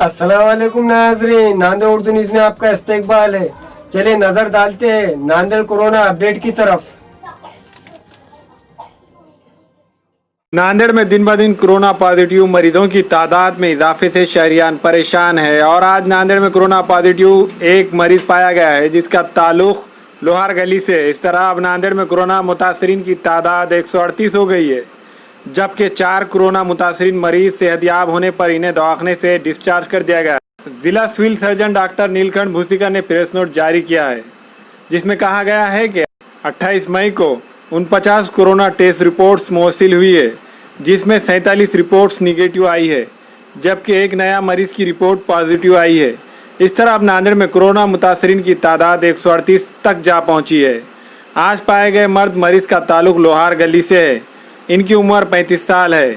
अस्सलाम वालेकुम नाज़रीन, नांदेड़ उर्दू न्यूज़ में आपका इस्तकबाल है। चलिए नजर डालते हैं नांदेड़ कोरोना अपडेट की तरफ। नांदेड़ में दिन ब दिन कोरोना पॉजिटिव मरीजों की तादाद में इजाफे से शहरियान परेशान है और आज नांदेड़ में कोरोना पॉजिटिव एक मरीज पाया गया है जिसका ताल्लुक लोहार गली से। इस तरह अब नांदेड़ में कोरोना मुतासरीन की तादाद 138 हो गई है, जबकि 4 कोरोना मुतासरीन मरीज सेहतयाब होने पर इन्हें दवाखाने से डिस्चार्ज कर दिया गया। जिला सिविल सर्जन डॉक्टर नीलकंठ भूसिका ने प्रेस नोट जारी किया है जिसमें कहा गया है कि 28 मई को 49 कोरोना टेस्ट रिपोर्ट्स मौसूल हुई है, जिसमें 47 रिपोर्ट्स निगेटिव आई है, जबकि एक नया मरीज की रिपोर्ट पॉजिटिव आई है। इस तरह अब नांदेड़ में कोरोना मुतासरीन की तादाद 138 तक जा पहुंची है। आज पाए गए मर्द मरीज का ताल्लुक लोहार गली से है। इनकी उम्र 35 साल है।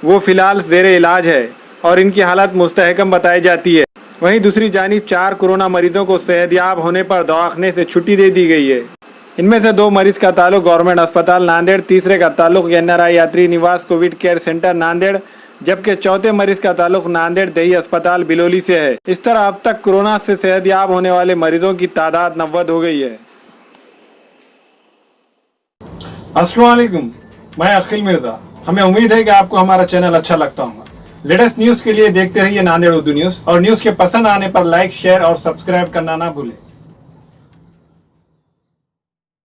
वो फिलहाल ज़ेरे इलाज है और इनकी हालत मुस्तहकम बताई जाती है। वहीं दूसरी जानिब 4 कोरोना मरीजों को सेहतयाब होने पर दवाखाने से छुट्टी दे दी गई है। इनमें से 2 मरीज का ताल्लुक गवर्नमेंट अस्पताल नांदेड़, तीसरे का ताल्लुक एनआरआई यात्री निवास कोविड केयर सेंटर नांदेड़, जबकि चौथे मरीज का ताल्लुक नांदेड़ दही अस्पताल बिलोली से है। इस तरह अब तक कोरोना से सेहतयाब होने वाले मरीजों की तादाद 90 हो गई है। अस्सलाम वालेकुम, मैं अखिल मिर्जा। हमें उम्मीद है कि आपको हमारा चैनल अच्छा लगता होगा। लेटेस्ट न्यूज के लिए देखते रहिए नांदेड़ उर्दू न्यूज और न्यूज के पसंद आने पर लाइक, शेयर और सब्सक्राइब करना ना भूलें।